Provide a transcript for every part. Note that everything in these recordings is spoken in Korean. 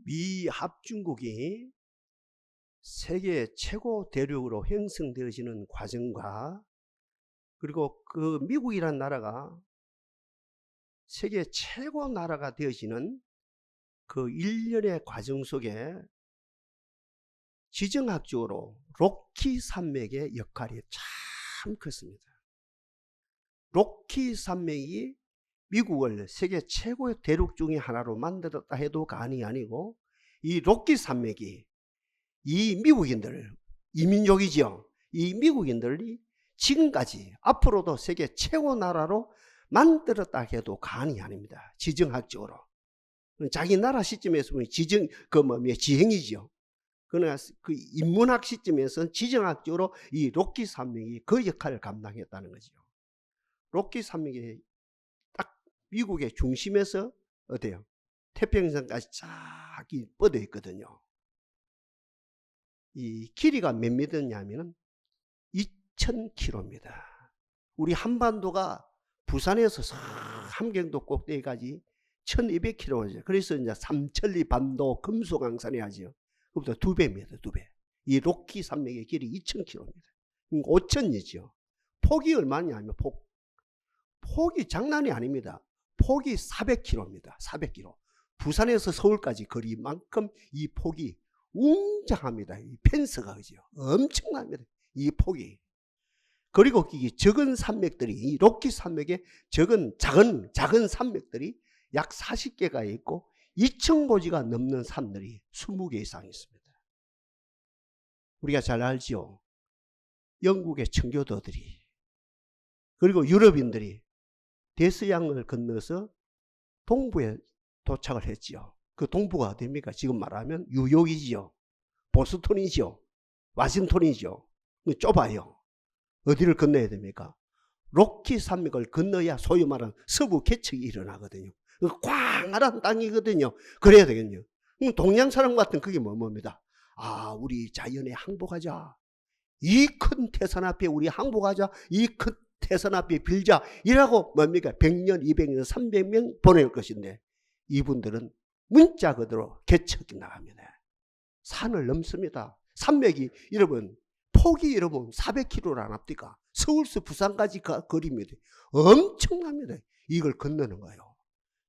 미 합중국이 세계 최고 대륙으로 형성되어지는 과정과 그리고 그 미국이란 나라가 세계 최고 나라가 되어지는 그 일련의 과정 속에 지정학적으로 로키 산맥의 역할이 참 컸습니다. 로키 산맥이 미국을 세계 최고의 대륙 중에 하나로 만들었다 해도 과언이 아니고, 이 로키 산맥이 이 미국인들, 이민족이죠. 이 미국인들이 지금까지 앞으로도 세계 최고 나라로 만들었다 해도 과언이 아닙니다. 지정학적으로. 자기 나라 시점에서 보면 지형이죠. 그러나 그 인문학 시점에서는 지정학적으로 이 로키 산맥이 그 역할을 감당했다는 거죠. 로키 산맥이 딱 미국의 중심에서 어때요? 태평양까지 쫙 뻗어 있거든요. 이 길이가 몇 미터냐면은 2,000km입니다. 우리 한반도가 부산에서 함경도 꼭대기까지 1,200km죠. 그래서 이제 삼천리 반도 금수강산이 하죠. 그보다 2배입니다. 2배. 이 로키 산맥의 길이 2,000km입니다. 5,000이죠. 폭이 얼마냐면 폭이 장난이 아닙니다. 폭이 400km입니다. 400km. 부산에서 서울까지 거리만큼 이 폭이 웅장합니다. 이 펜스가 그죠. 엄청납니다. 이 폭이. 그리고 이 적은 산맥들이, 이 로키 산맥의 작은 산맥들이 약 40개가 있고 2,000고지가 넘는 산들이 20개 이상 있습니다. 우리가 잘 알지요. 영국의 청교도들이 그리고 유럽인들이 대서양을 건너서 동부에 도착을 했지요. 그 동부가 어디입니까? 지금 말하면 뉴욕이지요. 보스턴이지요. 워싱턴이죠. 좁아요. 어디를 건너야 됩니까? 로키 산맥을 건너야 소위 말하는 서부 개척이 일어나거든요. 광활한 땅이거든요. 그래야 되겠네요. 동양 사람 같은 그게 뭡니다. 아, 우리 자연에 항복하자. 이 큰 태산 앞에 우리 항복하자. 이 큰 태산 앞에 빌자. 이라고 뭡니까? 100년, 200년, 300명 보낼 것인데 이분들은 문자 그대로 개척이 나갑니다. 산을 넘습니다. 산맥이 여러분 폭이 여러분 400km를 안 합니까? 서울서 부산까지 거리입니다. 엄청납니다. 이걸 건너는 거예요.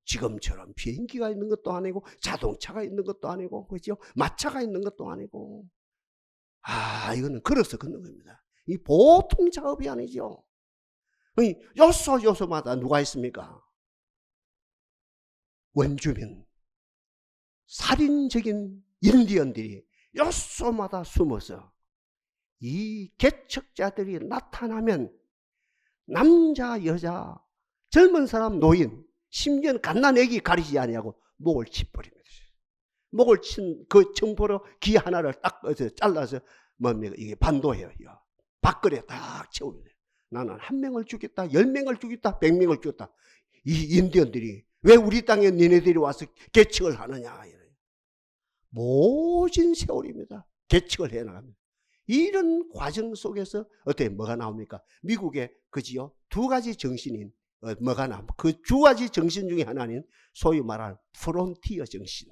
지금처럼 비행기가 있는 것도 아니고 자동차가 있는 것도 아니고 그렇죠? 마차가 있는 것도 아니고 이거는 걸어서 걷는 겁니다. 이 보통 작업이 아니죠. 요소마다 누가 있습니까? 원주민, 살인적인 인디언들이 요소마다 숨어서 이 개척자들이 나타나면 남자, 여자, 젊은 사람, 노인, 심지어는 갓난애기 가리지 아니하고 목을 치버립니다. 목을 친 그 청포로 귀 하나를 딱 잘라서 뭡니까? 이게 반도해요. 밥그릇에 딱 채웁니다. 나는 1명을 죽였다, 10명을 죽였다, 100명을 죽였다. 이 인디언들이 왜 우리 땅에 니네들이 와서 개척을 하느냐. 모진 세월입니다. 개척을 해나갑니다. 이런 과정 속에서 어떻게 뭐가 나옵니까? 미국의 그지요? 두 가지 정신인 뭐가 나옵니까? 그 두 가지 정신 중에 하나는 소위 말하는 프론티어 정신.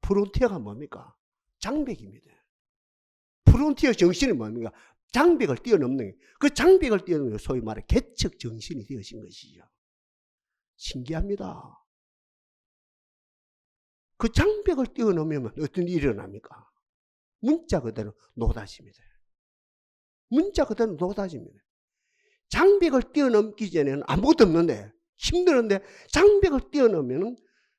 프론티어가 뭡니까? 장벽입니다. 프론티어 정신이 뭡니까? 장벽을 뛰어넘는 그 장벽을 뛰어넘는 소위 말하는 개척 정신이 되어진 것이죠. 신기합니다. 그 장벽을 뛰어넘으면 어떤 일이 일어납니까? 문자 그대로 노다집니다. 문자 그대로 노다집니다. 장벽을 뛰어넘기 전에는 아무것도 없는데 힘드는데 장벽을 뛰어넘으면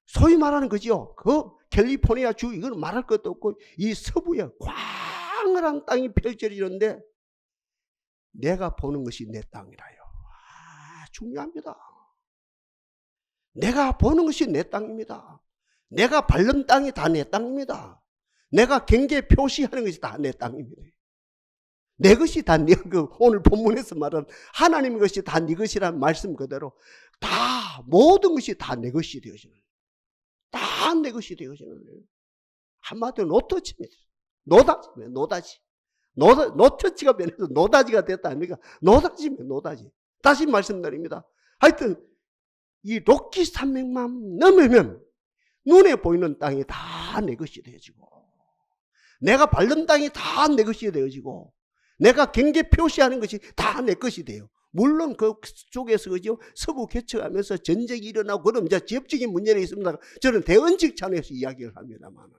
소위 말하는 거죠. 그 캘리포니아 주 이건 말할 것도 없고 이 서부에 광활한 땅이 펼쳐지는데 내가 보는 것이 내 땅이라요. 중요합니다. 내가 보는 것이 내 땅입니다. 내가 밟는 땅이 다 내 땅입니다. 내가 경계 표시하는 것이 다 내 땅입니다. 내 것이 다 네, 오늘 본문에서 말한 하나님 것이 다 네 것이라는 말씀 그대로 다 모든 것이 다 내 것이 되어지는 거예요. 다 내 것이 되어지는 거예요. 한마디로 노터치입니다. 노다지. 노터치가 변해서 노다지가 됐다 아닙니까? 노다지입니다. 노다지. 다시 말씀드립니다. 하여튼 이 로키 산맥만 넘으면 눈에 보이는 땅이 다 내 것이 되어지고, 내가 밟는 땅이 다 내 것이 되어지고, 내가 경계 표시하는 것이 다 내 것이 돼요. 물론 그쪽에서 그죠, 서부 개척하면서 전쟁이 일어나고 그럼 이제 지역적인 문제가 있습니다. 저는 대언직 차원에서 이야기를 합니다만,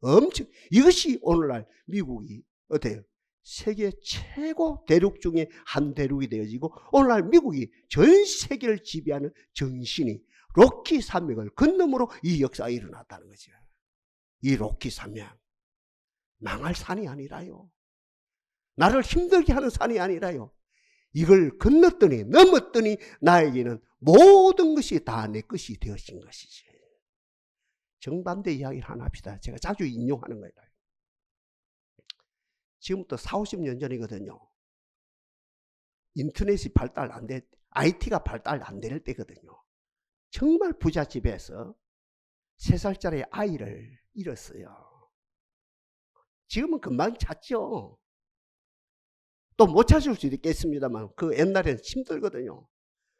엄청 이것이 오늘날 미국이 어때요? 세계 최고 대륙 중에 한 대륙이 되어지고, 오늘날 미국이 전 세계를 지배하는 정신이 로키 산맥을 건너므로 이 역사가 일어났다는 거죠. 이 로키 산맥, 망할 산이 아니라요, 나를 힘들게 하는 산이 아니라요, 이걸 건넜더니 넘었더니 나에게는 모든 것이 다 내 것이 되어진 것이지. 정반대 이야기를 하나 합시다. 제가 자주 인용하는 거예요. 지금부터 40, 50년 전이거든요. 인터넷이 발달 안 돼, IT가 발달 안 될 때거든요. 정말 부잣집에서 3살짜리 아이를 잃었어요. 지금은 금방 찾죠. 또 못 찾을 수도 있겠습니다만 그 옛날에는 힘들거든요.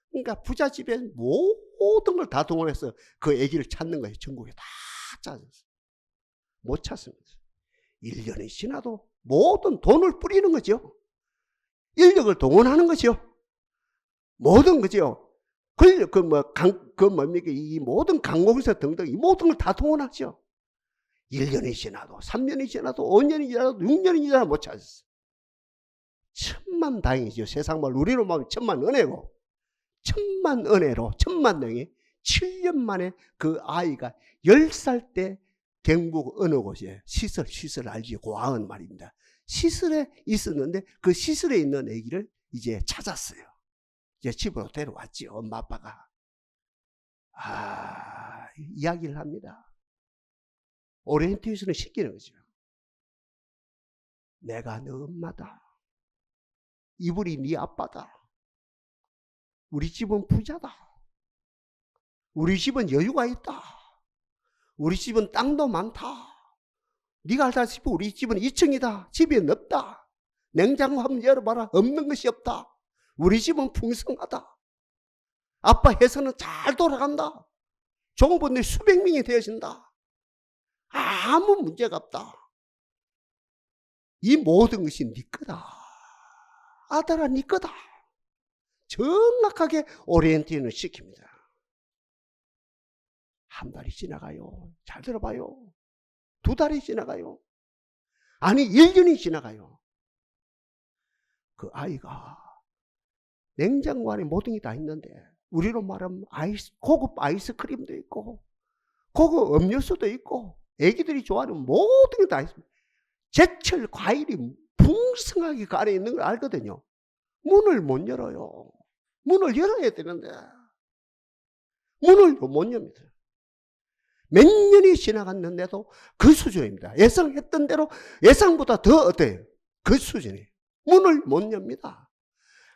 그러니까 부잣집에 모든 걸 다 동원해서 그 아기를 찾는 거예요. 전국에 다 찾았어요. 못 찾습니다. 1년이 지나도 모든 돈을 뿌리는 거죠. 인력을 동원하는 거죠. 모든 거죠. 이 모든 강공서 등등 이 모든 걸 다 동원하죠. 1년이 지나도 3년이 지나도 5년이 지나도 6년이 지나도 못 찾았어요. 천만다행이죠. 세상말 우리로 말하면 천만은혜고, 천만은혜로 천만다행이 7년 만에 그 아이가 10살 때 경북 어느 곳에 시설 알지? 고아원 말입니다. 시설에 있었는데 그 시설에 있는 아기를 이제 찾았어요. 이제 집으로 데려왔지, 엄마 아빠가. 이야기를 합니다. 오리엔테이션을 시키는 거죠. 내가 너 엄마다. 이불이 네 아빠다. 우리 집은 부자다. 우리 집은 여유가 있다. 우리 집은 땅도 많다. 네가 알다시피 우리 집은 2층이다. 집이 넓다. 냉장고 한번 열어봐라. 없는 것이 없다. 우리 집은 풍성하다. 아빠 회사는 잘 돌아간다. 종업원들이 수백 명이 되어진다. 아무 문제가 없다. 이 모든 것이 네 거다. 아들아, 네 거다. 정확하게 오리엔테이션을 시킵니다. 한 달이 지나가요. 잘 들어봐요. 2달이 지나가요. 아니 1년이 지나가요. 그 아이가 냉장고 안에 모든 게 다 있는데, 우리로 말하면 고급 아이스크림도 있고 고급 음료수도 있고 애기들이 좋아하는 모든 게 다 있습니다. 제철 과일이 풍성하게 그 안에 있는 걸 알거든요. 문을 못 열어요. 문을 열어야 되는데 문을 못 엽니다. 몇 년이 지나갔는데도 그 수준입니다. 예상했던 대로 예상보다 더 어때요? 그 수준이에요. 문을 못 엽니다.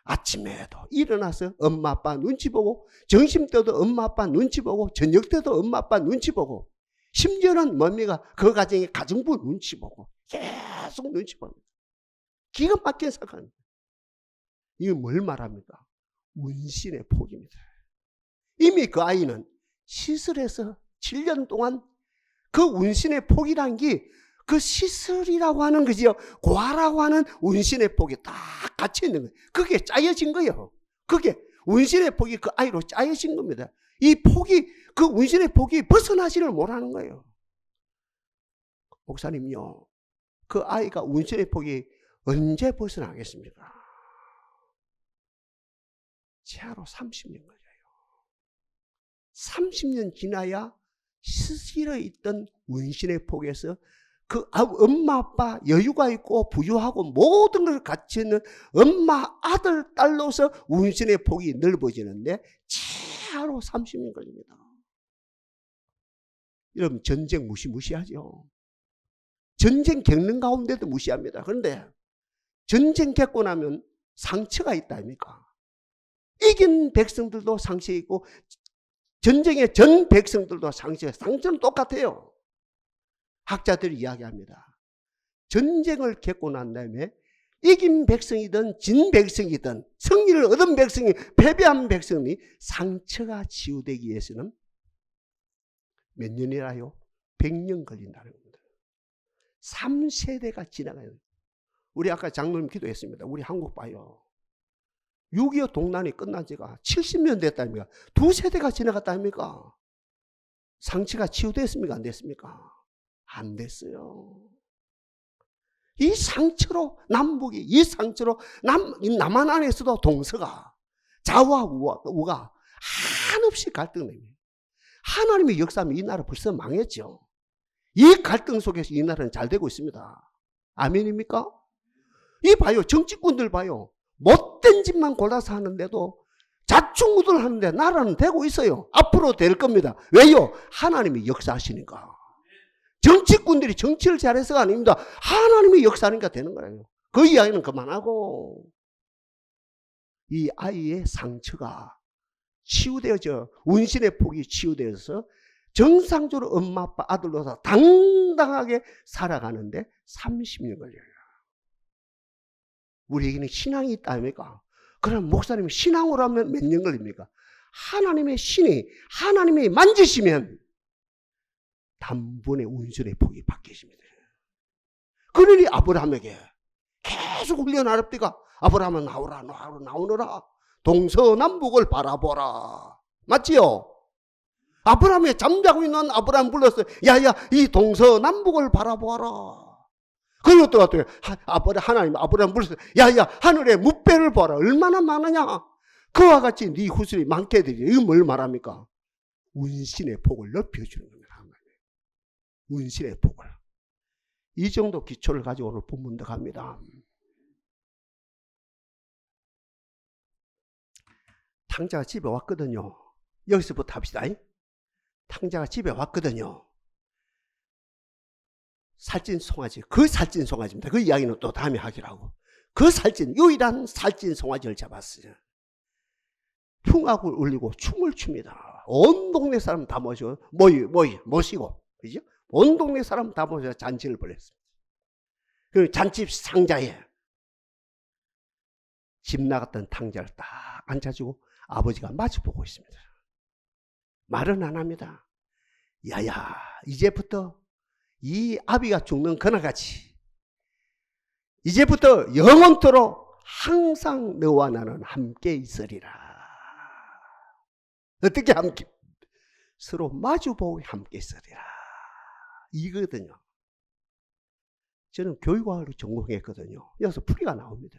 아침에도 일어나서 엄마 아빠 눈치 보고, 점심때도 엄마 아빠 눈치 보고, 저녁 때도 엄마 아빠 눈치 보고, 심지어는 뭡니까? 그 가정의 가정부 눈치 보고 계속 눈치 봅니다. 기가 막힌 사건입니다. 이건 뭘 말합니까? 운신의 폭입니다. 이미 그 아이는 시설에서 7년 동안 그 운신의 폭이란 게 그 시설이라고 하는 거지요. 고아라고 하는 운신의 폭이 다 갇혀 있는 거예요. 그게 짜여진 거예요. 그게 운신의 폭이 그 아이로 짜여진 겁니다. 이 폭이, 그 운신의 폭이 벗어나지를 못하는 거예요. 목사님요, 그 아이가 운신의 폭이 언제 벗어나겠습니까? 최하로 30년 걸려요. 30년 지나야 스스로 있던 운신의 폭에서 그 엄마 아빠 여유가 있고 부유하고 모든 걸 갖춰 있는 엄마 아들 딸로서 운신의 폭이 넓어지는데 최하로 30년 걸립니다. 여러분, 전쟁 무시하죠. 전쟁 겪는 가운데도 무시합니다. 그런데 전쟁 겪고 나면 상처가 있다 아닙니까? 이긴 백성들도 상처 있고 전쟁의 전 백성들도 상처는 똑같아요. 학자들이 이야기합니다. 전쟁을 겪고 난 다음에 이긴 백성이든 진 백성이든 승리를 얻은 백성이 패배한 백성이 상처가 치유되기 위해서는 몇 년이라요? 100년 걸린다는 겁니다. 3세대가 지나가요. 우리 아까 장로님 기도했습니다. 우리 한국 봐요. 6.25 동란이 끝난 지가 70년 됐다니까. 2세대가 지나갔다니까. 상처가 치유됐습니까? 안 됐습니까? 안 됐어요. 이 상처로 남북이, 이 상처로 남한 안에서도 동서가 좌와 우가 한없이 갈등됩니다. 하나님의 역사하면 이 나라 벌써 망했죠. 이 갈등 속에서 이 나라는 잘 되고 있습니다. 아멘입니까? 이 봐요. 정치꾼들 봐요. 못된 짓만 골라서 하는데도 자충우돌 하는데 나라는 되고 있어요. 앞으로 될 겁니다. 왜요? 하나님이 역사하시니까. 정치꾼들이 정치를 잘해서가 아닙니다. 하나님이 역사하니까 되는 거예요. 그 이야기는 그만하고, 이 아이의 상처가 치유되어져, 운신의 폭이 치유되어서 정상적으로 엄마 아빠 아들로서 당당하게 살아가는데 30년 걸려요. 우리에게는 신앙이 있다 아닙니까? 그럼 목사님이 신앙으로 하면 몇 년 걸립니까? 하나님의 신이, 하나님이 만지시면 단번에 운신의 폭이 바뀌십니다. 그러니 아브라함에게 계속 훈련하랍디가 아브라함은 나오너라. 동서남북을 바라보라. 맞지요? 아브라함이 잠자고 있는 아브라함 불렀어요. 야야, 이 동서남북을 바라보라. 그리고 또 하나님 아브라함 불렀어요. 야야, 하늘의 무배를 보라. 얼마나 많으냐. 그와 같이 네 후손이 많게 되지. 이거 뭘 말합니까? 운신의 폭을 넓혀주는 겁니다. 운신의 폭을. 이 정도 기초를 가지고 오늘 본문도 갑니다. 탕자가 집에 왔거든요. 여기서부터 합시다. 탕자가 집에 왔거든요. 살찐 송아지, 그 살찐 송아지입니다. 그 이야기는 또 다음에 하기로 하고. 그 유일한 살찐 송아지를 잡았어요. 풍악을 울리고 춤을 춥니다. 온 동네 사람 다 모시고, 그죠? 온 동네 사람 다 모셔서 잔치를 벌였습니다. 그 잔치 상자에 집 나갔던 탕자를 딱 앉아주고 아버지가 마주보고 있습니다. 말은 안 합니다. 야야, 이제부터 이 아비가 죽는 그날같이 이제부터 영원토록 항상 너와 나는 함께 있으리라. 어떻게 함께? 서로 마주보고 함께 있으리라. 이거거든요. 저는 교육학을 전공했거든요. 여기서 풀이가 나옵니다.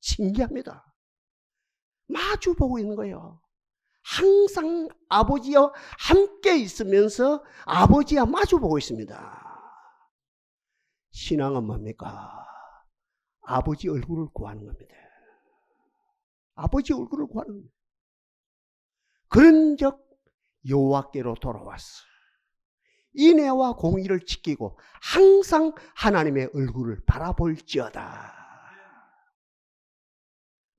신기합니다. 마주보고 있는 거예요. 항상 아버지와 함께 있으면서 아버지와 마주보고 있습니다. 신앙은 뭡니까? 아버지 얼굴을 구하는 겁니다. 아버지 얼굴을 구하는 겁니다. 그런즉 여호와께로 돌아왔어. 인애와 공의를 지키고 항상 하나님의 얼굴을 바라볼지어다.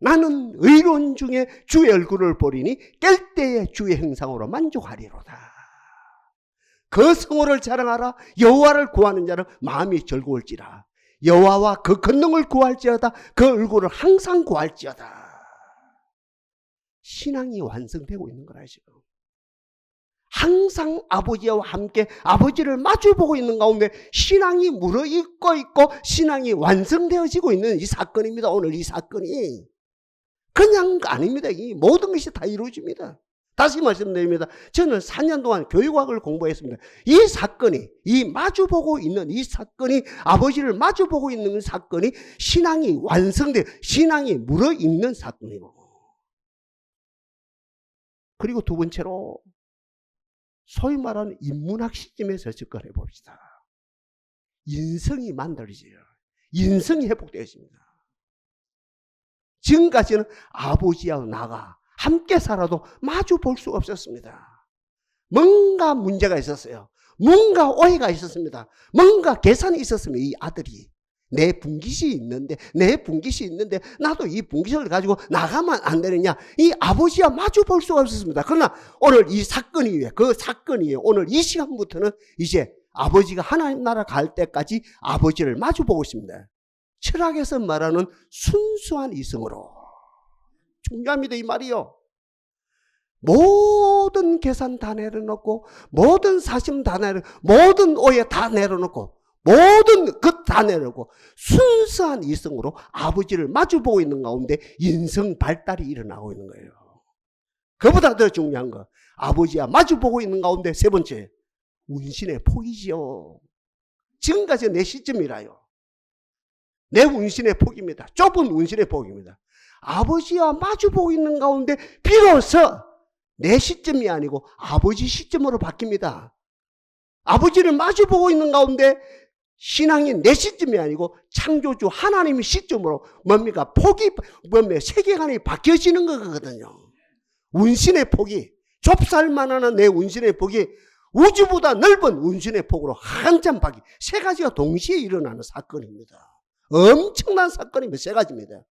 나는 의로운 중에 주의 얼굴을 보리니 깰 때에 주의 형상으로 만족하리로다. 그 성호를 자랑하라. 여호와를 구하는 자는 마음이 즐거울지라. 여호와와 그 권능을 구할지어다. 그 얼굴을 항상 구할지어다. 신앙이 완성되고 있는 거라 지금. 항상 아버지와 함께 아버지를 마주보고 있는 가운데 신앙이 무르익고 있고 신앙이 완성되어지고 있는 이 사건입니다. 오늘 이 사건이 그냥 아닙니다. 이 모든 것이 다 이루어집니다. 다시 말씀드립니다. 저는 4년 동안 교육학을 공부했습니다. 이 사건이, 이 마주보고 있는 이 사건이, 아버지를 마주보고 있는 사건이 신앙이 완성돼, 신앙이 무르익는 사건이고. 그리고 두 번째로 소위 말하는 인문학 시점에서 접근해 봅시다. 인성이 만들어져요. 인성이 회복되어집니다. 지금까지는 아버지와 나가 함께 살아도 마주 볼 수가 없었습니다. 뭔가 문제가 있었어요. 뭔가 오해가 있었습니다. 뭔가 계산이 있었습니다. 이 아들이 내 분깃이 있는데 나도 이 분깃을 가지고 나가면 안 되느냐. 이 아버지와 마주 볼 수가 없었습니다. 그러나 오늘 이 사건이 그 사건이 오늘 이 시간부터는 이제 아버지가 하나님 나라 갈 때까지 아버지를 마주 보고 있습니다. 철학에서 말하는 순수한 이성으로. 중요합니다, 이 말이요. 모든 계산 다 내려놓고, 모든 사심 다 내려놓고, 모든 오해 다 내려놓고, 모든 것 다 내려놓고 순수한 이성으로 아버지를 마주보고 있는 가운데 인성 발달이 일어나고 있는 거예요. 그보다 더 중요한 거, 아버지와 마주보고 있는 가운데 세 번째, 운신의 폭이지요. 지금까지 내 시점이라요. 내 운신의 폭입니다. 좁은 운신의 폭입니다. 아버지와 마주보고 있는 가운데 비로소 내 시점이 아니고 아버지 시점으로 바뀝니다. 아버지를 마주보고 있는 가운데 신앙이 내 시점이 아니고 창조주 하나님의 시점으로 뭡니까? 폭이, 세계관이 바뀌어지는 거거든요. 운신의 폭이, 좁쌀만한 내 운신의 폭이 우주보다 넓은 운신의 폭으로 한참 바뀌, 세 가지가 동시에 일어나는 사건입니다. 엄청난 사건입니다. 세 가지입니다.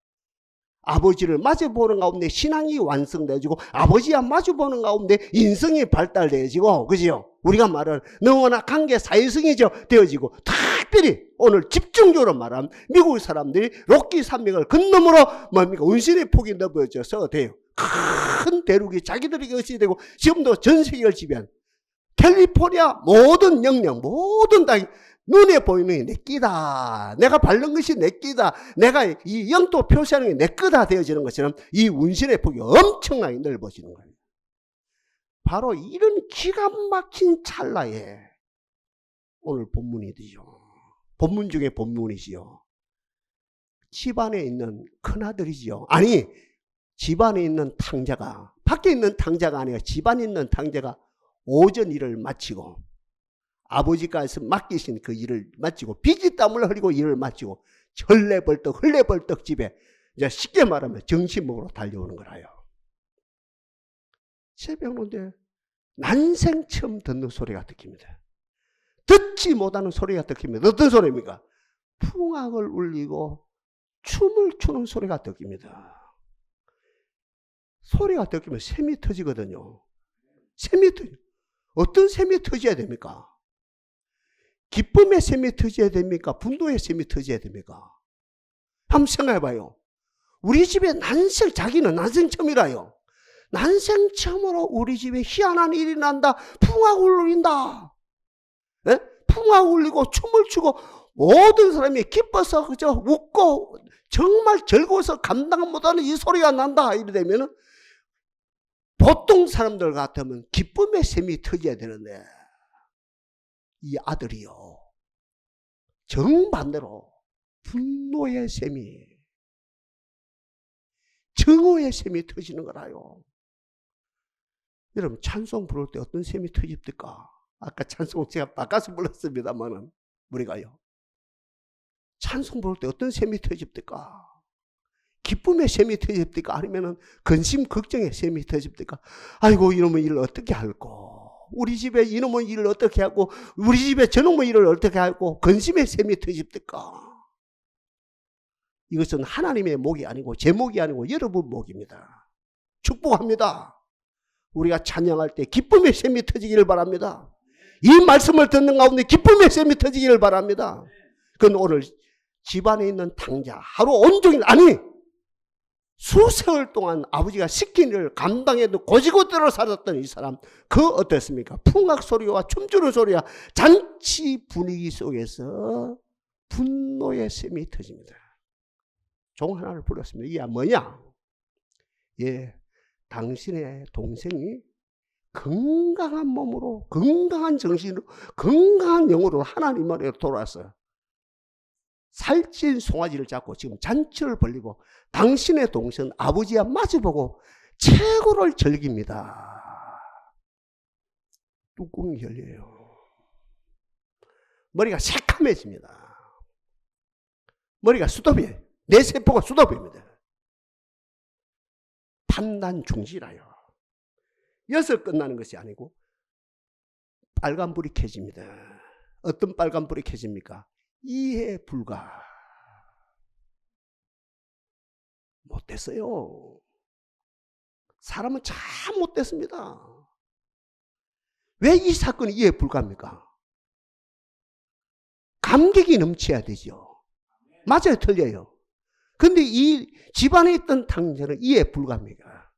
아버지를 마주보는 가운데 신앙이 완성되어지고, 아버지와 마주보는 가운데 인성이 발달되어지고, 그죠? 우리가 말하는 너무나 관계 사회성이 되어지고, 특별히 오늘 집중적으로 말하면 미국 사람들이 로키 산맥을 건너므로 뭡니까? 운신의 폭이 넓어져서 돼요. 큰 대륙이 자기들에게 의식이 되고, 지금도 전 세계를 지배한 캘리포니아 모든 영역, 모든 땅이 눈에 보이는 게 내 끼다. 내가 밟는 것이 내 끼다. 내가 이 영토 표시하는 게 내 거다 되어지는 것처럼 이 운신의 폭이 엄청나게 넓어지는 거예요. 바로 이런 기가 막힌 찰나에 오늘 본문이 되죠. 본문 중에 본문이지요. 집안에 있는 큰아들이지요. 아니, 집안에 있는 탕자가, 밖에 있는 탕자가 아니라 집안에 있는 탕자가 오전 일을 마치고, 아버지께서 맡기신 그 일을 마치고, 피지땀을 흘리고 일을 마치고, 흘레벌떡 집에, 이제 쉽게 말하면 정신 먹으러 달려오는 거라요. 새벽 오는데 난생 처음 듣는 소리가 들립니다. 듣지 못하는 소리가 들립니다. 어떤 소리입니까? 풍악을 울리고 춤을 추는 소리가 들립니다. 소리가 들리면 샘이 터지거든요. 샘이 터져. 어떤 샘이 터져야 됩니까? 기쁨의 샘이 터져야 됩니까? 분노의 샘이 터져야 됩니까? 한번 생각해봐요. 우리 집에 자기는 난생 처음이라요. 난생 처음으로 우리 집에 희한한 일이 난다. 풍악 울린다. 네? 풍악 울리고 춤을 추고 모든 사람이 기뻐서 그저 웃고 정말 즐거워서 감당 못하는 이 소리가 난다. 이래 되면은 보통 사람들 같으면 기쁨의 샘이 터져야 되는데, 이 아들이요, 정반대로 분노의 샘이, 정오의 sem이 터지는 거라요. 여러분, 찬송 부를 때 어떤 셈이 터집니까? 아까 찬송 제가 바꿔서 불렀습니다만은, 우리가요, 찬송 부를 때 어떤 셈이 터집니까? 기쁨의 셈이 터집니까? 아니면은 근심 걱정의 셈이 터집니까? 아이고, 이놈의 일을 어떻게 할꼬, 우리 집에 이놈의 일을 어떻게 하고, 우리 집에 저놈의 일을 어떻게 하고, 근심의 셈이 터집니까? 이것은 하나님의 목이 아니고 제 목이 아니고 여러분 목입니다. 축복합니다. 우리가 찬양할 때 기쁨의 셈이 터지기를 바랍니다. 이 말씀을 듣는 가운데 기쁨의 셈이 터지기를 바랍니다. 그건 오늘 집안에 있는 탕자, 하루 온종일, 아니 수세월 동안 아버지가 시킨 일을 감당해도 고지고대로 살았던 이 사람, 그 어땠습니까? 풍악 소리와 춤추는 소리와 잔치 분위기 속에서 분노의 셈이 터집니다. 종 하나를 불렀습니다. 이게 뭐냐? 예, 당신의 동생이 건강한 몸으로, 건강한 정신으로, 건강한 영으로 하나님 아래로 돌아왔어요. 살찐 송아지를 잡고 지금 잔치를 벌리고 당신의 동생 아버지와 마주보고 최고를 즐깁니다. 뚜껑이 열려요. 머리가 새카매집니다. 머리가 수도비예요. 내 세포가 수도비입니다. 판단 중지라요. 여기서 끝나는 것이 아니고 빨간불이 켜집니다. 어떤 빨간불이 켜집니까? 이해 불가. 못됐어요. 사람은 참 못됐습니다. 왜 이 사건이 이해 불가입니까? 감격이 넘쳐야 되죠. 맞아요, 틀려요. 근데 이 집안에 있던 탕자는 이해 불가입니다.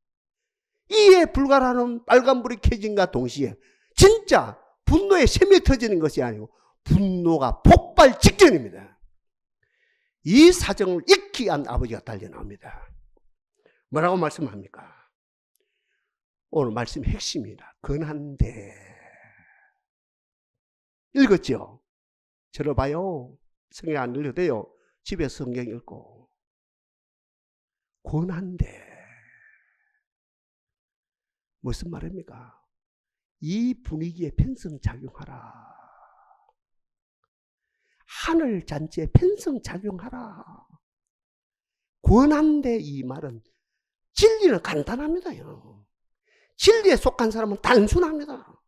이에 불과라는 빨간불이 켜진과 동시에 진짜 분노의 샘이 터지는 것이 아니고 분노가 폭발 직전입니다. 이 사정을 익히 한 아버지가 달려나옵니다. 뭐라고 말씀합니까? 오늘 말씀의 핵심이다. 근한데. 읽었죠? 들어봐요. 성경 안 읽어도 돼요. 집에서 성경 읽고. 권한데. 무슨 말입니까? 이 분위기에 편성작용하라. 하늘 잔치에 편성작용하라. 권한데 이 말은 진리는 간단합니다요. 진리에 속한 사람은 단순합니다.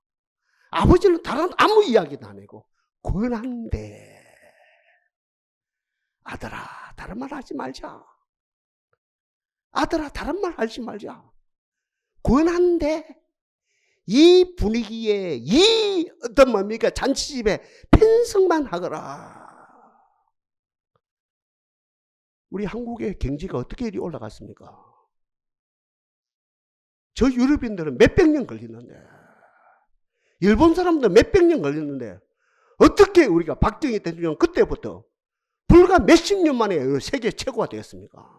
아버지는 다른 아무 이야기도 안 하고 권한데 아들아 다른 말 하지 말자. 아들아 다른 말 하지 말자. 권한데 이 분위기에 이 어떤 뭡니까 잔치집에 편성만 하거라. 우리 한국의 경제가 어떻게 이리 올라갔습니까? 저 유럽인들은 몇백 년 걸리는데 일본 사람도 몇백 년 걸렸는데 어떻게 우리가 박정희 대통령 그때부터 불과 몇십 년 만에 세계 최고가 되었습니까?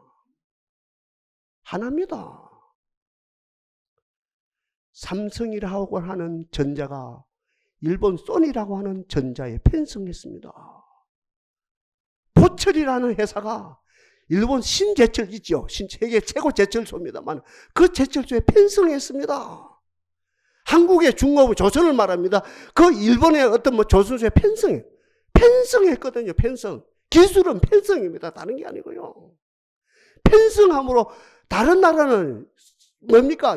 하나입니다. 삼성이라고 하는 전자가 일본 소니라고 하는 전자에 편성했습니다. 포철이라는 회사가 일본 신제철 있죠. 세계 최고 제철소입니다만 그 제철소에 편성했습니다. 한국의 중공업 조선을 말합니다. 그 일본의 어떤 조선소에 편성했거든요. 편성. 기술은 편성입니다. 다른 게 아니고요. 편성함으로 다른 나라는 뭡니까?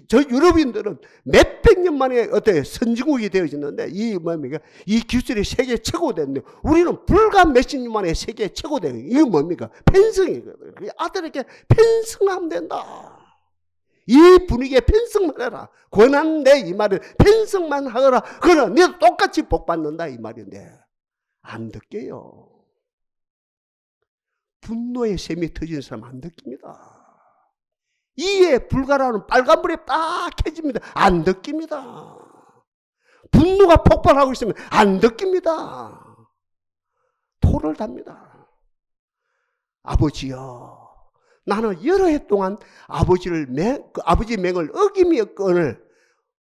저 유럽인들은 몇백 년 만에 어때 선진국이 되어졌는데 이 기술이 세계 최고 됐는데 우리는 불과 몇십 년 만에 세계 최고 되는 이게 뭡니까? 편성이거든요. 아들에게 편성하면 된다. 이 분위기에 편성만 해라. 권한데 이 말은 편성만 하거라. 그러나 너도 똑같이 복 받는다 이 말인데 안 듣게요. 분노의 샘이 터지는 사람 안 느낍니다. 이에 불가라는 빨간불이 딱 켜집니다. 안 느낍니다. 분노가 폭발하고 있으면 안 느낍니다. 토를 답니다. 아버지여, 나는 여러 해 동안 아버지 맹을 어기며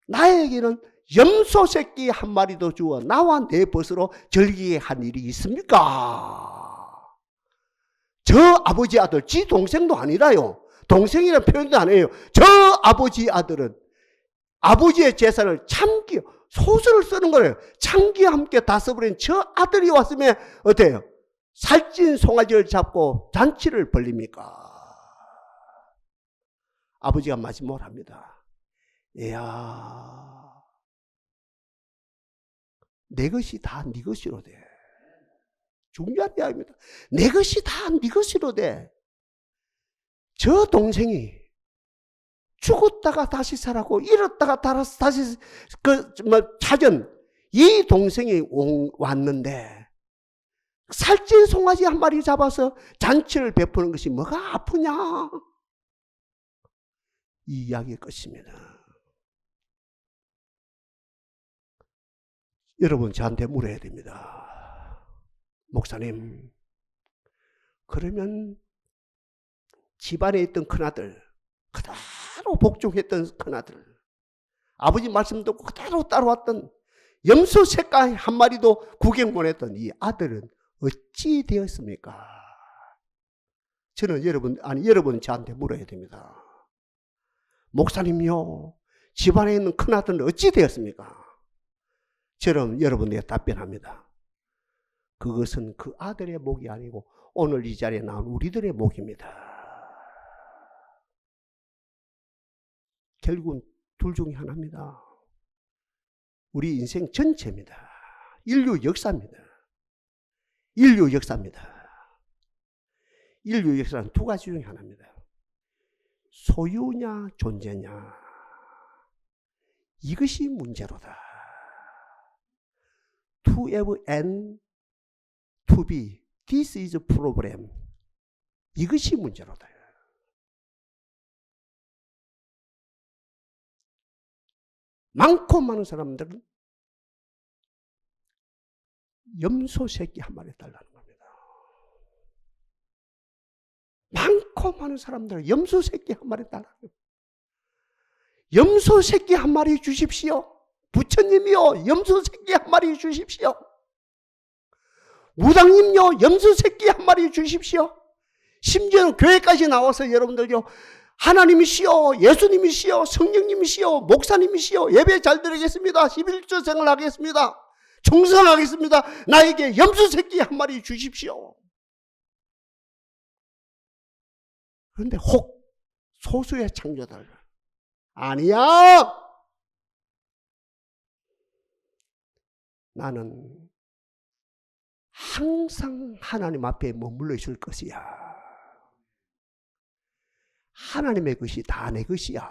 나에게는 염소 새끼 한 마리도 주어 나와 내 벗으로 즐기게 한 일이 있습니까? 저 아버지 아들, 지 동생도 아니라요. 동생이라는 표현도 안 해요. 저 아버지 아들은 아버지의 재산을 소설을 쓰는 거예요. 참기와 함께 다 써버린 저 아들이 왔으면 어때요? 살찐 송아지를 잡고 잔치를 벌립니까? 아버지가 마지막으로 합니다. 이야, 내 것이 다 네 것이로 돼. 중요한 이야기입니다. 내 것이 다 네 것이로 돼. 저 동생이 죽었다가 다시 살았고 잃었다가 다시 찾은 이 동생이 왔는데 살찐 송아지 한 마리 잡아서 잔치를 베푸는 것이 뭐가 아프냐? 이 이야기일 것입니다. 여러분 저한테 물어야 됩니다. 목사님, 그러면 집안에 있던 큰아들, 그대로 복종했던 큰아들, 아버지 말씀 듣고 그대로 따라왔던 염소 새끼 한 마리도 구경 못 했던 이 아들은 어찌 되었습니까? 저는 여러분 저한테 물어야 됩니다. 목사님요, 집안에 있는 큰아들은 어찌 되었습니까? 저는 여러분에게 답변합니다. 그것은 그 아들의 목이 아니고 오늘 이 자리에 나온 우리들의 목입니다. 결국은 둘 중에 하나입니다. 우리 인생 전체입니다. 인류 역사입니다. 인류 역사는 두 가지 중에 하나입니다. 소유냐 존재냐, 이것이 문제로다. To have and to be, this is a problem. 이것이 문제로다. 많고 많은 사람들은 염소 새끼 한 마리 달라는 겁니다. 많고 많은 사람들은 염소 새끼 한 마리 달라는 겁니다. 염소 새끼 한 마리 주십시오. 부처님이요, 염소 새끼 한 마리 주십시오. 무당님요, 염소 새끼 한 마리 주십시오. 심지어는 교회까지 나와서 여러분들요, 하나님이시여, 예수님이시여, 성령님이시여, 목사님이시여, 예배 잘 드리겠습니다. 11조 생활하겠습니다. 충성하겠습니다. 나에게 염소 새끼 한 마리 주십시오. 그런데 혹 소수의 창조들, 아니야, 나는 항상 하나님 앞에 머물러 있을 것이야. 하나님의 것이 다 내 것이야.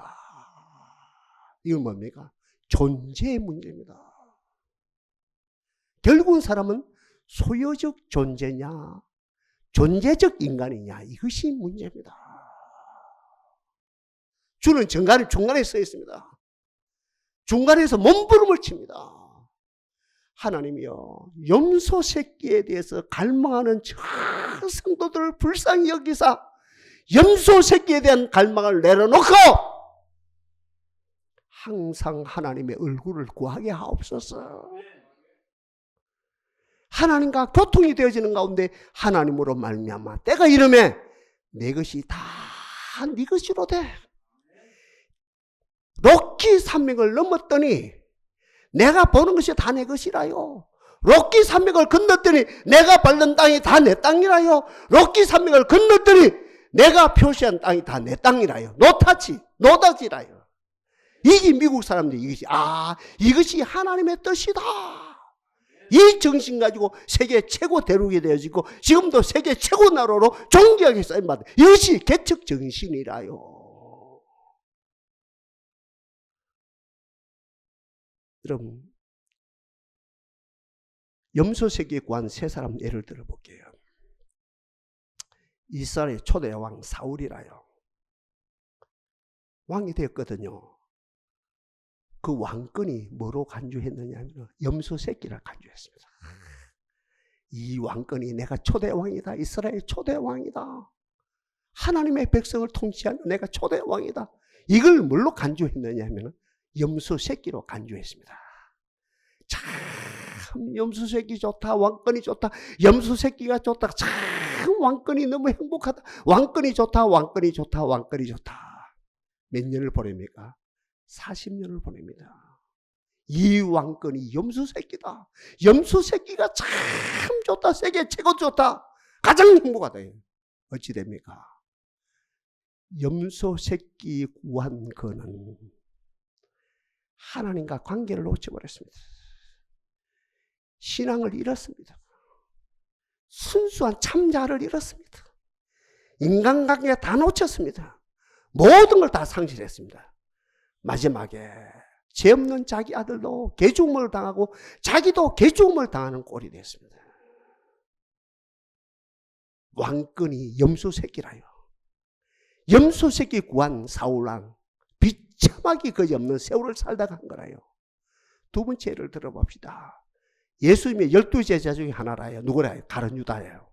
이건 뭡니까? 존재의 문제입니다. 결국은 사람은 소유적 존재냐, 존재적 인간이냐, 이것이 문제입니다. 주는 중간에 서 있습니다. 중간에서 몸부림을 칩니다. 하나님이여, 염소 새끼에 대해서 갈망하는 저 성도들을 불쌍히 여기사 염소 새끼에 대한 갈망을 내려놓고 항상 하나님의 얼굴을 구하게 하옵소서. 하나님과 교통이 되어지는 가운데 하나님으로 말미암아 때가 이르매 내 것이 다 네 것이로 돼. 롯기 산맥을 넘었더니 내가 보는 것이 다 내 것이라요. 롯기 산맥을 건넜더니 내가 밟는 땅이 다 내 땅이라요. 롯기 산맥을 건넜더니 내가 표시한 땅이 다 내 땅이라요. 노다지라요. 이게 미국 사람들이 이것이 하나님의 뜻이다. 이 정신 가지고 세계 최고 대륙이 되어지고 지금도 세계 최고 나라로 존귀하게 쓰임받아. 이것이 개척 정신이라요. 여러분, 염소 새끼에 구한 세 사람 예를 들어볼게요. 이스라엘 초대 왕 사울이라요. 왕이 되었거든요. 그 왕권이 뭐로 간주했느냐 하면 염소 새끼를 간주했습니다. 이 왕권이 내가 초대 왕이다. 이스라엘 초대 왕이다. 하나님의 백성을 통치하는 내가 초대 왕이다. 이걸 뭘로 간주했느냐 하면 염소 새끼로 간주했습니다. 참 염소 새끼 좋다. 왕권이 좋다. 염소 새끼가 좋다. 참 왕권이 너무 행복하다. 왕권이 좋다. 왕권이 좋다. 왕권이 좋다. 몇 년을 보냅니까? 40년을 보냅니다. 이 왕권이 염소 새끼다. 염소 새끼가 참 좋다. 세계 최고 좋다. 가장 행복하다. 어찌 됩니까? 염소 새끼 구한 그는 하나님과 관계를 놓쳐버렸습니다. 신앙을 잃었습니다. 순수한 참자를 잃었습니다. 인간관계 다 놓쳤습니다. 모든 걸 다 상실했습니다. 마지막에 죄 없는 자기 아들도 개죽음을 당하고 자기도 개죽음을 당하는 꼴이 됐습니다. 왕권이 염소 새끼라요. 염소 새끼 구한 사울왕, 비참하기 거지없는 세월을 살다가 한 거라요. 두 번째 예를 들어봅시다. 예수님의 12제자 중에 하나라요. 누구라요? 가룟 유다예요.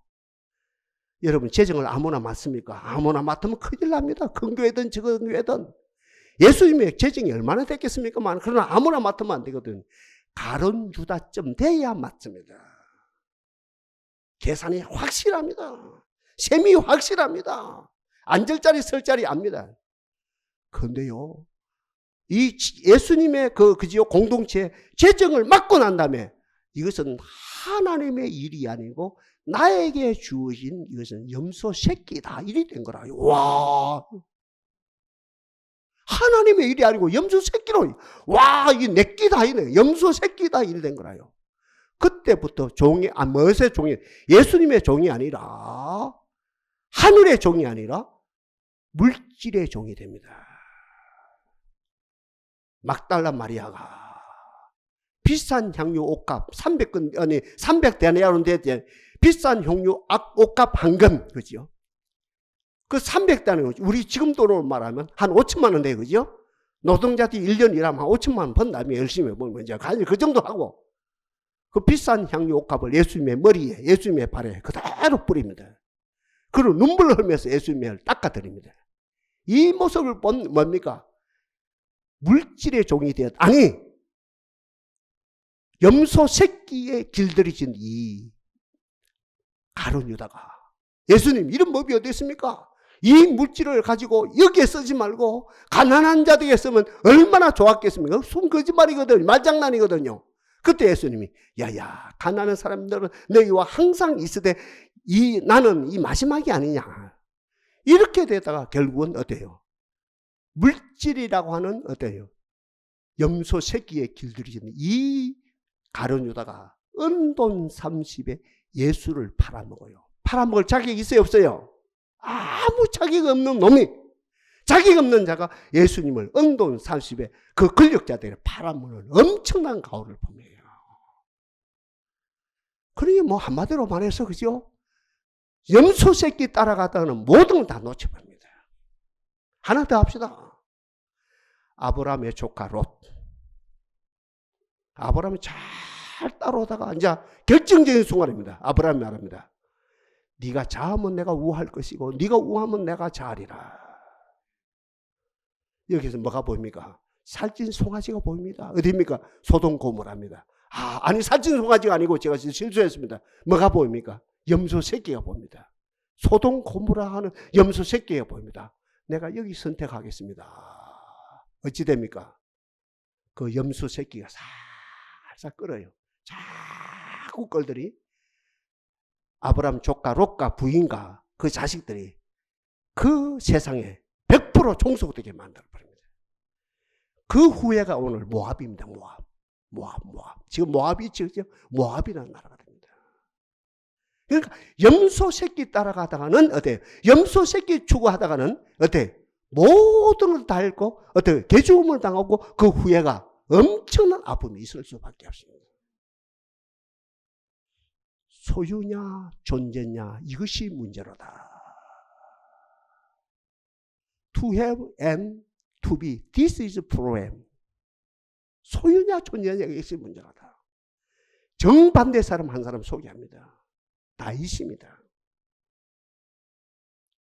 여러분, 재정을 아무나 맡습니까? 아무나 맡으면 큰일 납니다. 큰 교회든 적은 교회든. 예수님의 재정이 얼마나 됐겠습니까? 그러나 아무나 맡으면 안 되거든. 가룟 유다쯤 돼야 맞습니다. 계산이 확실합니다. 셈이 확실합니다. 앉을 자리 설 자리 압니다. 그런데요, 이 예수님의 그지요 공동체 재정을 맡고 난 다음에 이것은 하나님의 일이 아니고 나에게 주어진 이것은 염소 새끼다. 일이 된 거라요. 와, 하나님의 일이 아니고 염소 새끼로, 와, 이게 내 끼다. 염소 새끼다. 일이 된 거라요. 그때부터 종이, 무엇의 종이, 예수님의 종이 아니라, 하늘의 종이 아니라, 물질의 종이 됩니다. 막달라 마리아가 비싼 향유 옷값 300데나리온인데 비싼 향유 옷값 한금, 그죠? 그 300데나리온, 우리 지금 돈으로 말하면 한 5천만 원 돼, 그죠? 노동자들이 1년 일하면 한 5천만 원 번다며 열심히 벌면 이제 그 정도 하고 그 비싼 향유 옥합을 예수님의 머리에 예수님의 발에 그대로 뿌립니다. 그리고 눈물을 흘리면서 예수님을 닦아드립니다. 이 모습을 본 뭡니까? 물질의 종이 되었 아니 염소 새끼에 길들여진 이 가룟 유다가 예수님 이런 법이 어디 있습니까? 이 물질을 가지고 여기에 쓰지 말고 가난한 자들에게 쓰면 얼마나 좋았겠습니까? 순 거짓말이거든요. 말장난이거든요. 그때 예수님이 야야 가난한 사람들은 너희와 항상 있으되 나는 이 마지막이 아니냐. 이렇게 되다가 결국은 어때요? 물질이라고 하는 어때요? 염소 새끼에 길들여진 이 가룟 유다가 은돈 30에 예수를 팔아먹어요. 팔아먹을 자격이 있어요 없어요? 아무 자격 없는 놈이 자격 없는 자가 예수님을 은돈 30에 그 권력자들이 팔아먹는 엄청난 가오를 범해요. 그러니 뭐 한마디로 말해서 그죠? 염소 새끼 따라가다가는 모든 걸 다 놓쳐버립니다. 하나 더 합시다. 아브라함의 조카 롯. 아브라함이 잘 따라오다가 이제 결정적인 순간입니다. 아브라함이 말합니다. 네가 좌하면 내가 우할 것이고 네가 우하면 내가 좌하리라. 여기서 뭐가 보입니까? 살찐 송아지가 보입니다. 어디입니까? 소돔 고모라입니다. 아니 살찐 송아지가 아니고 제가 실수했습니다. 뭐가 보입니까? 염소 새끼가 보입니다. 소돔 고모라 하는 염소 새끼가 보입니다. 내가 여기 선택하겠습니다. 어찌 됩니까? 그 염소 새끼가 살살 끓어요. 자꾸 끌더니 아브라함 조카 롯과 부인과 그 자식들이 그 세상에 100% 종속되게 만들어버립니다. 그 후예가 오늘 모압입니다. 모압. 지금 모압이 있죠? 모압이라는 나라가 됩니다. 그러니까 염소 새끼 따라가다가는 어때요? 염소 새끼 추구하다가는 어때요? 모든 걸 다 잃고 어때요? 개죽음을 당하고 그 후예가 엄청난 아픔이 있을 수밖에 없습니다. 소유냐 존재냐 이것이 문제로다. To have and to be. This is problem. 소유냐 존재냐 이것이 문제로다. 정반대 사람 한 사람 소개합니다. 다윗입니다.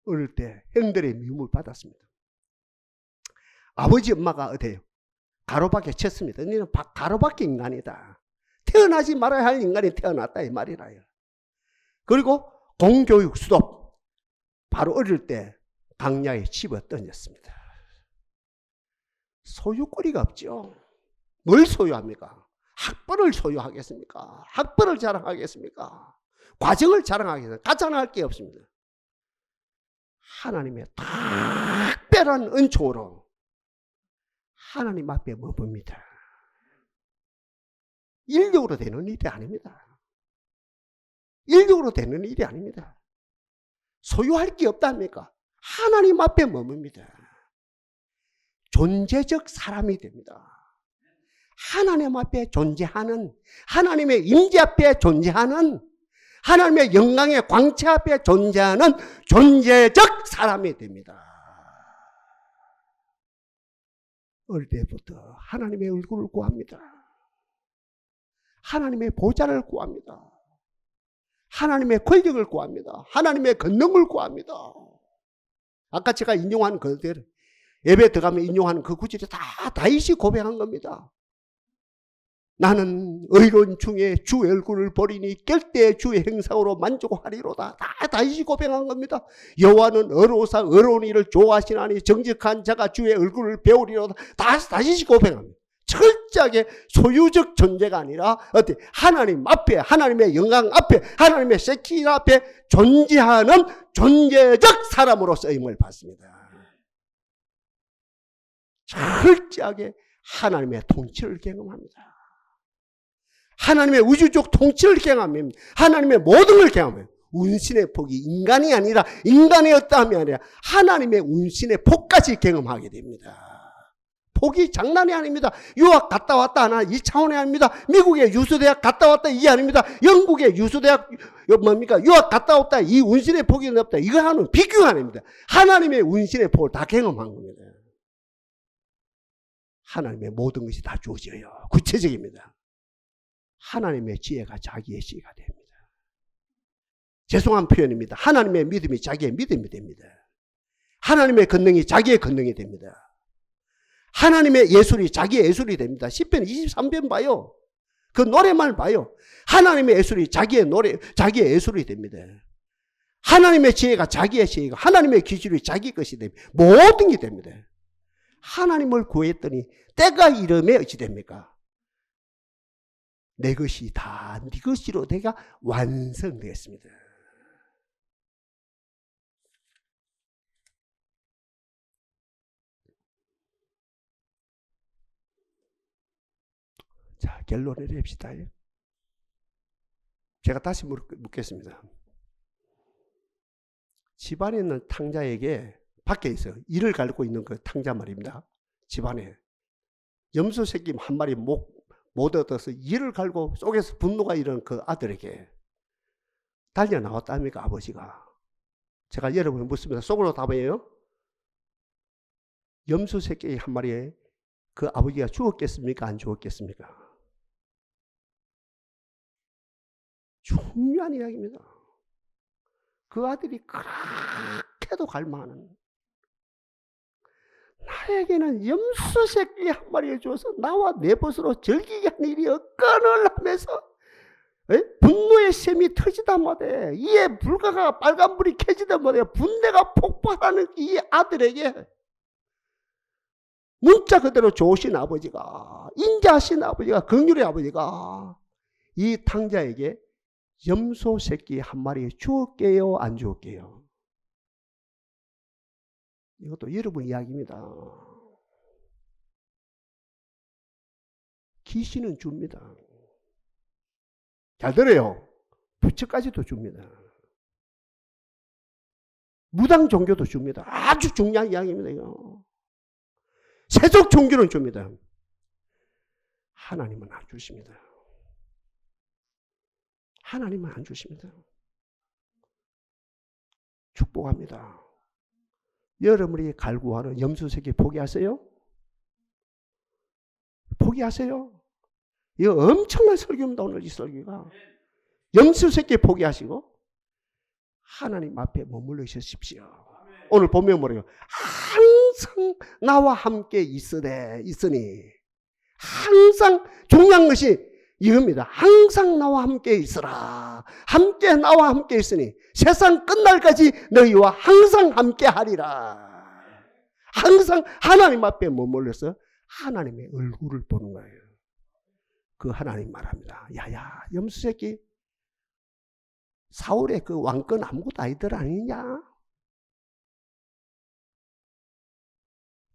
어릴 때 형들의 미움을 받았습니다. 아버지 엄마가 어때요? 가로밖에 쳤습니다. 너는 가로밖에 인간이다. 태어나지 말아야 할 인간이 태어났다 이 말이라요. 그리고 공교육 수도 바로 어릴 때 강야에 집어 던졌습니다. 소유거리가 없죠. 뭘 소유합니까? 학벌을 소유하겠습니까? 학벌을 자랑하겠습니까? 과정을 자랑하겠습니까? 자랑할 게 없습니다. 하나님의 특별한 은총으로 하나님 앞에 머뭅니다. 인력으로 되는 일이 아닙니다. 인력으로 되는 일이 아닙니다. 소유할 게 없답니까? 하나님 앞에 머뭅니다. 존재적 사람이 됩니다. 하나님 앞에 존재하는, 하나님의 임재 앞에 존재하는, 하나님의 영광의 광채 앞에 존재하는 존재적 사람이 됩니다. 어릴 때부터 하나님의 얼굴을 구합니다. 하나님의 보좌를 구합니다. 하나님의 권력을 구합니다. 하나님의 권능을 구합니다. 아까 제가 인용한 그대로 예배 들어가면 인용하는 그 구절이 다 다윗이 고백한 겁니다. 나는 의로운 중에 주 얼굴을 보리니 깰 때 주의 행사로 만족하리로다. 다 다윗이 고백한 겁니다. 여호와는 의로우사 의로운 일을 좋아하시나니 정직한 자가 주의 얼굴을 배우리로다. 다 다윗이 고백합니다. 철저하게 소유적 존재가 아니라 어때? 하나님 앞에, 하나님의 영광 앞에, 하나님의 세키 앞에 존재하는 존재적 사람으로 쓰임을 받습니다. 철저하게 하나님의 통치를 경험합니다. 하나님의 우주적 통치를 경험합니다. 하나님의 모든 걸 경험해요. 운신의 폭이 인간이 아니라 인간의 어떠함이 아니라 하나님의 운신의 폭까지 경험하게 됩니다. 폭이 장난이 아닙니다. 유학 갔다 왔다 하나 이 차원이 아닙니다. 미국의 유수대학 갔다 왔다 이 아닙니다. 영국의 유수대학 뭡니까? 유학 갔다 왔다 이 운신의 폭이 없다. 이거 하는 비교가 아닙니다. 하나님의 운신의 폭을 다 경험한 겁니다. 하나님의 모든 것이 다 주어져요. 구체적입니다. 하나님의 지혜가 자기의 지혜가 됩니다. 죄송한 표현입니다. 하나님의 믿음이 자기의 믿음이 됩니다. 하나님의 권능이 자기의 권능이 됩니다. 하나님의 예술이 자기의 예술이 됩니다. 시편 23편 봐요. 그 노래만 봐요. 하나님의 예술이 자기의 노래, 자기의 예술이 됩니다. 하나님의 지혜가 자기의 지혜가, 하나님의 기술이 자기 것이 됩니다. 모든 게 됩니다. 하나님을 구했더니 때가 이름에 어찌 됩니까? 내 것이 다 네 것이로 내가 완성되었습니다. 자, 결론을 내립시다. 제가 다시 묻겠습니다. 집안에 있는 탕자에게 밖에 있어 이를 갈고 있는 그 탕자 말입니다. 집안에 염소 새끼 한 마리 못 얻어서 이를 갈고 속에서 분노가 일어난 그 아들에게 달려 나왔답니까? 아버지가. 제가 여러분을 묻습니다. 속으로 답해요. 염소 새끼 한 마리에 그 아버지가 죽었겠습니까? 안 죽었겠습니까? 중요한 이야기입니다. 그 아들이 그렇게도 갈망하는, 나에게는 염소 새끼 한 마리를 줘서 나와 내 벗으로 즐기게 하는 일이 없건을 하면서 분노의 샘이 터지다 못해 이에 불가가 빨간불이 켜지다 못해 분내가 폭발하는 이 아들에게 문자 그대로 좋으신 아버지가, 인자하신 아버지가, 긍휼의 아버지가 이 탕자에게 염소 새끼 한 마리 주었게요? 안 주었게요? 이것도 여러분 이야기입니다. 귀신은 줍니다. 잘 들어요. 부처까지도 줍니다. 무당 종교도 줍니다. 아주 중요한 이야기입니다. 이거. 세속 종교는 줍니다. 하나님은 안 주십니다. 하나님은 안 주십니다. 축복합니다. 여러분이 갈구하는 염소 새끼 포기하세요? 포기하세요? 이거 엄청난 설교입니다. 오늘 이 설교가. 염소 새끼 포기하시고 하나님 앞에 머물러 있으십시오. 오늘 보면 뭐래요? 항상 나와 함께 있으니 항상 중요한 것이 이겁니다. 항상 나와 함께 있으라. 함께 나와 함께 있으니 세상 끝날까지 너희와 항상 함께 하리라. 항상 하나님 앞에 머물러서 하나님의 얼굴을 보는 거예요. 그 하나님 말합니다. 야야 염소 새끼, 사울의 그 왕권 아무것도 아니들 아니냐?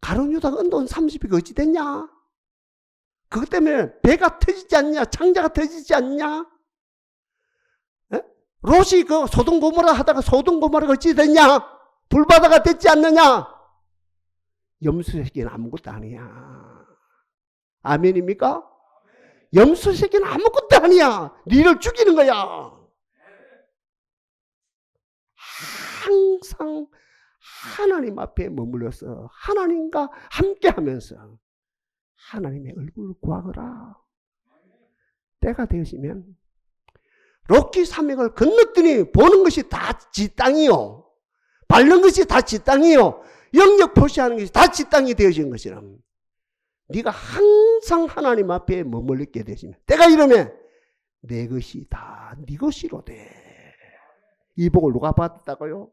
가룟 유다가 언돈 30이 어찌 됐냐? 그것 때문에 배가 터지지 않냐? 창자가 터지지 않냐? 에? 롯이 그 소돔 고모라 하다가 소돔 고모라가 어찌 됐냐? 불바다가 됐지 않느냐? 염소 새끼는 아무것도 아니야. 아멘입니까? 염소 새끼는 아무것도 아니야. 니를 죽이는 거야. 항상 하나님 앞에 머물러서 하나님과 함께 하면서 하나님의 얼굴을 구하거라. 때가 되시면 롯기 산맥을 건넜더니 보는 것이 다 지 땅이요. 밟는 것이 다 지 땅이요. 영역 표시하는 것이 다 지 땅이 되어진 것이라면 네가 항상 하나님 앞에 머물게 되시면 때가 이러면 내 것이 다 네 것이로 돼. 이 복을 누가 받았다고요?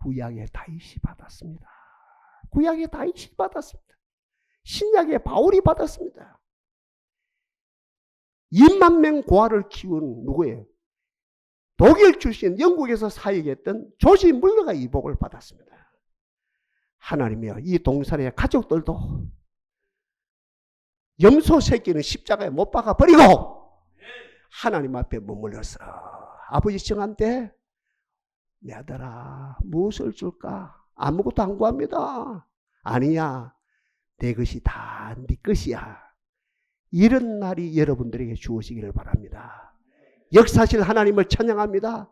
구약의 다윗이 받았습니다. 구약의 다윗이 받았습니다. 신약의 바울이 받았습니다. 2만 명 고아를 키운 누구예요? 독일 출신 영국에서 사역했던 조지 물러가 이 복을 받았습니다. 하나님이여 이 동산의 가족들도 염소 새끼는 십자가에 못 박아 버리고 하나님 앞에 머물러서 아버지 정한테 내 아들아 무엇을 줄까? 아무것도 안 구합니다. 아니야. 내 것이 다 네 것이야. 이런 날이 여러분들에게 주어지기를 바랍니다. 역사실 하나님을 찬양합니다.